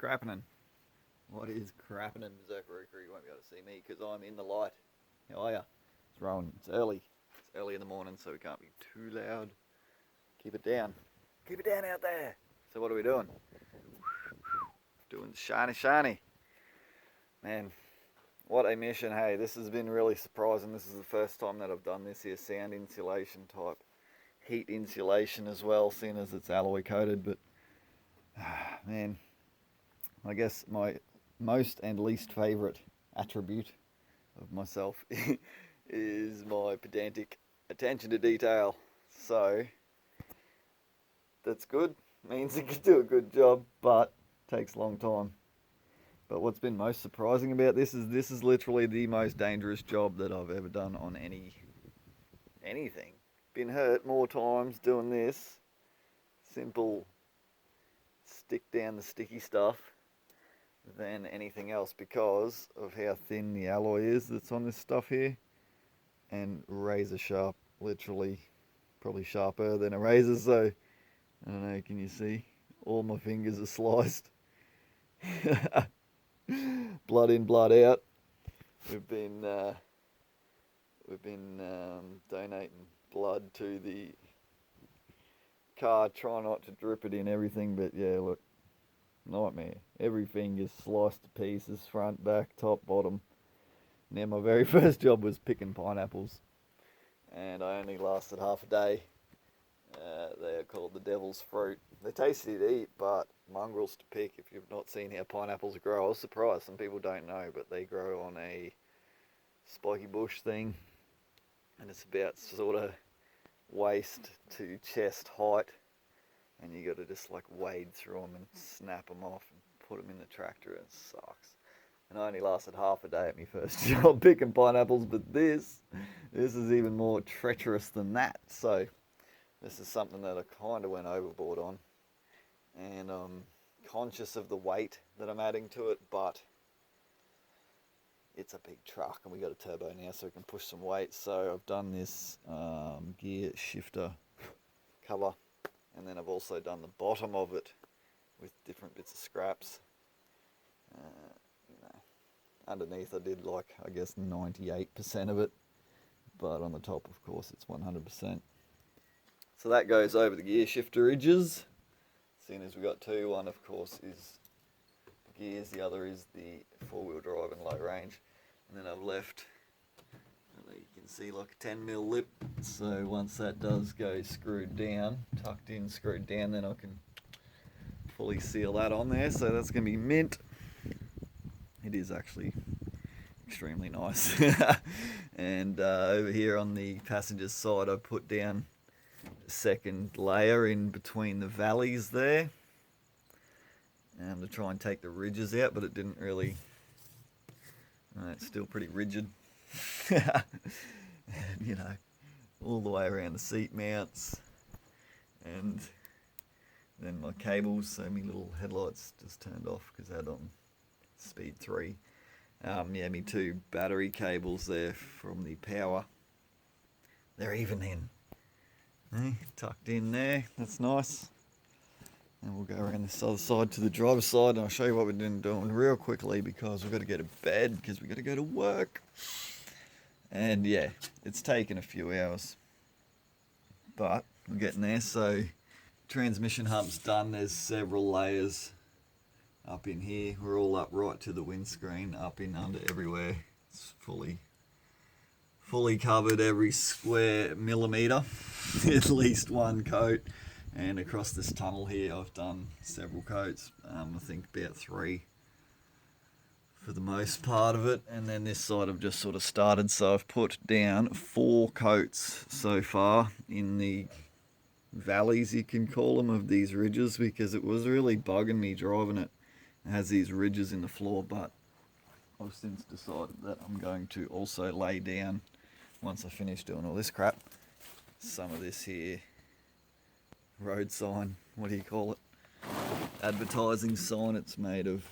crappening? What is crappening, Berserkaru? You won't be able to see me because I'm in the light. How are ya? It's Rowan. It's early. It's early in the morning, so we can't be too loud. Keep it down. Keep it down out there. So what are we doing? Doing shiny. Man, what a mission. Hey, this has been really surprising. This is the first time that I've done this here sound insulation type. Heat insulation as well, seeing as it's alloy coated, but man, I guess my most and least favourite attribute of myself is my pedantic attention to detail. So that's good, means it can do a good job, but takes a long time. But what's been most surprising about this is literally the most dangerous job that I've ever done on anything. Been hurt more times doing this. Simple stick down the sticky stuff than anything else because of how thin the alloy is that's on this stuff here, and razor sharp, literally probably sharper than a razor. So I don't know, can you see all my fingers are sliced. Blood in, blood out. We've been donating blood to the car, try not to drip it in everything, but yeah, look, nightmare. Every finger's sliced to pieces, front, back, top, bottom. Now my very first job was picking pineapples, and I only lasted half a day. They are called the devil's fruit. They're tasty to eat, but mongrels to pick. If you've not seen how pineapples grow, I was surprised. Some people don't know, but they grow on a spiky bush thing, and it's about sort of waist to chest height, and you got to just like wade through them and snap them off and put them in the tractor. It sucks. And I only lasted half a day at my first job picking pineapples, but this is even more treacherous than that. So this is something that I kind of went overboard on, and I'm conscious of the weight that I'm adding to it, but it's a big truck and we got a turbo now, so we can push some weight. So I've done this gear shifter cover, and then I've also done the bottom of it with different bits of scraps. Underneath I did like, I guess 98% of it, but on the top, of course, it's 100%. So that goes over the gear shifter ridges, seeing as we got two. One, of course, is gears, the other is the four-wheel drive and low range. And then I've left, you can see, like a 10mm lip, so once that does go screwed down, tucked in, screwed down, then I can fully seal that on there. So that's going to be mint. It is actually extremely nice. And over here on the passenger side, I put down a second layer in between the valleys there, to try and take the ridges out, but it didn't really. It's still pretty rigid. And, you know, all the way around the seat mounts, and then my cables, so my little headlights just turned off because I had on speed 3. Me two battery cables there from the power. They're even in. Tucked in there, that's nice. And we'll go around this other side to the driver's side, and I'll show you what we're doing real quickly because we've got to go to bed because we've got to go to work. And yeah, it's taken a few hours, but we're getting there. So transmission hump's done. There's several layers up in here. We're all up right to the windscreen, up in under everywhere. It's fully covered every square millimetre, at least one coat. And across this tunnel here, I've done several coats. I think about 3 for the most part of it. And then this side I've just sort of started. So I've put down 4 coats so far in the valleys, you can call them, of these ridges, because it was really bugging me driving it. It has these ridges in the floor, but I've since decided that I'm going to also lay down, once I finish doing all this crap, some of this here road sign, what do you call it, advertising sign. It's made of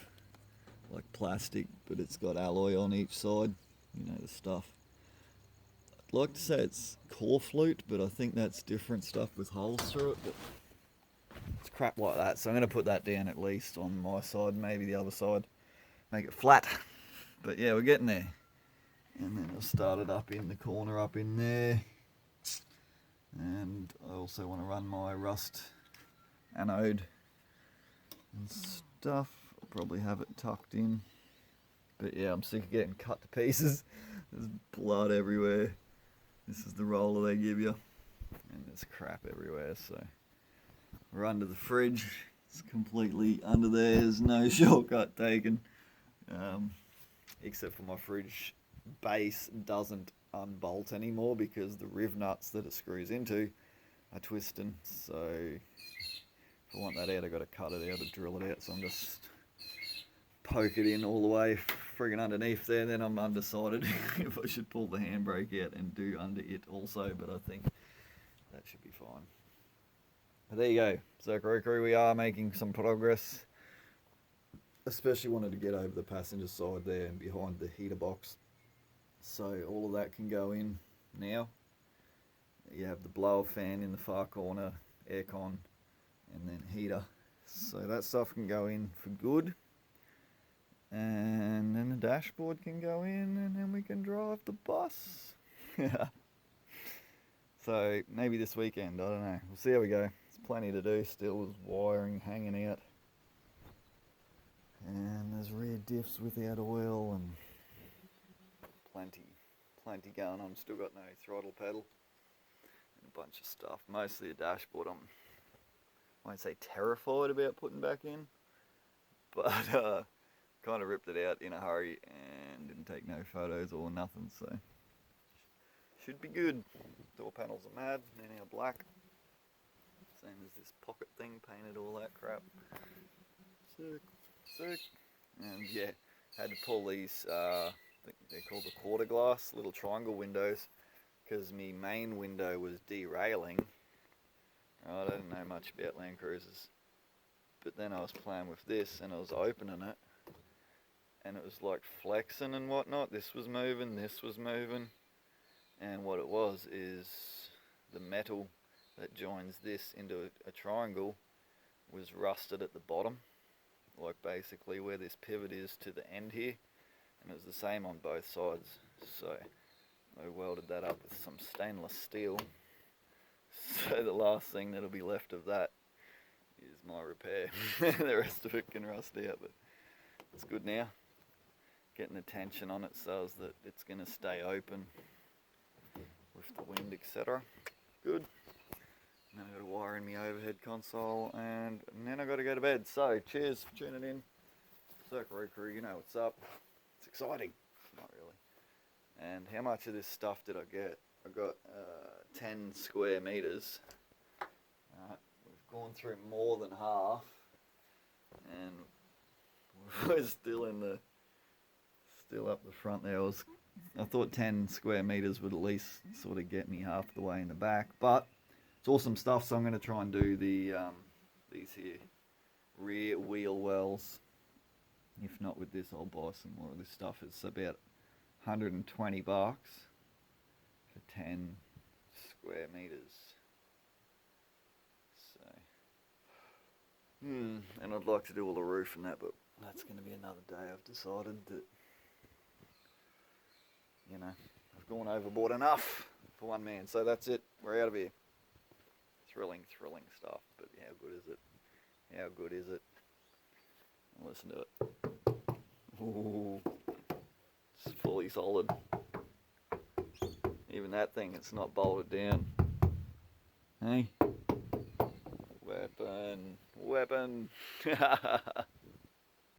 like plastic, but it's got alloy on each side, you know, the stuff. I'd like to say it's core flute, but I think that's different stuff with holes through it. But it's crap like that. So I'm going to put that down at least on my side, maybe the other side, make it flat. But yeah, we're getting there. And then I'll start it up in the corner up in there. And I also want to run my rust anode and stuff. I'll probably have it tucked in. But yeah, I'm sick of getting cut to pieces. There's blood everywhere. This is the roller they give you. And there's crap everywhere, so we're under the fridge. It's completely under there. There's no shortcut taken. Except for my fridge base doesn't unbolt anymore because the riv nuts that it screws into are twisting. So if I want that out, I've got to cut it out or drill it out. So I'm just poke it in all the way friggin' underneath there. Then I'm undecided if I should pull the handbrake out and do under it also, but I think that should be fine. But there you go, Berserkaru, we are making some progress. Especially wanted to get over the passenger side there and behind the heater box. So all of that can go in now. You have the blower fan in the far corner, aircon, and then heater. So that stuff can go in for good. And then the dashboard can go in, and then we can drive the bus. So maybe this weekend, I don't know. We'll see how we go. There's plenty to do still. There's wiring hanging out. And there's rear diffs without oil and plenty going on. Still got no throttle pedal and a bunch of stuff. Mostly the dashboard I won't say terrified about putting back in, but kind of ripped it out in a hurry and didn't take no photos or nothing, so should be good. Door panels are mad, they're now black. Same as this pocket thing, painted all that crap. Sick. And yeah, had to pull these, I think they're called the quarter glass, little triangle windows, because my main window was derailing. I don't know much about Land Cruisers, but then I was playing with this and I was opening it, and it was like flexing and whatnot. This was moving, and what it was is the metal that joins this into a triangle was rusted at the bottom, like basically where this pivot is to the end here, and it was the same on both sides. So I welded that up with some stainless steel, so the last thing that'll be left of that is my repair. The rest of it can rust out, but it's good now. Getting the tension on it so that it's going to stay open with the wind, etc. Good. Now I've got to wire in my overhead console, and then I've got to go to bed. So cheers for tuning in. Berserkaru, you know what's up. It's exciting. Not really. And how much of this stuff did I get? I got 10 square meters. We've gone through more than half, and we're still up the front there. I thought 10 square meters would at least sort of get me half the way in the back, but it's awesome stuff. So I'm going to try and do the these here rear wheel wells. If not with this, I'll buy some more of this stuff. It's about $120 for 10 square meters. So, and I'd like to do all the roof and that, but that's going to be another day. I've decided that, you know, I've gone overboard enough for one man. So that's it. We're out of here. Thrilling stuff. But how good is it? How good is it? Listen to it. Ooh, it's fully solid. Even that thing, it's not bolted down. Hey? Weapon.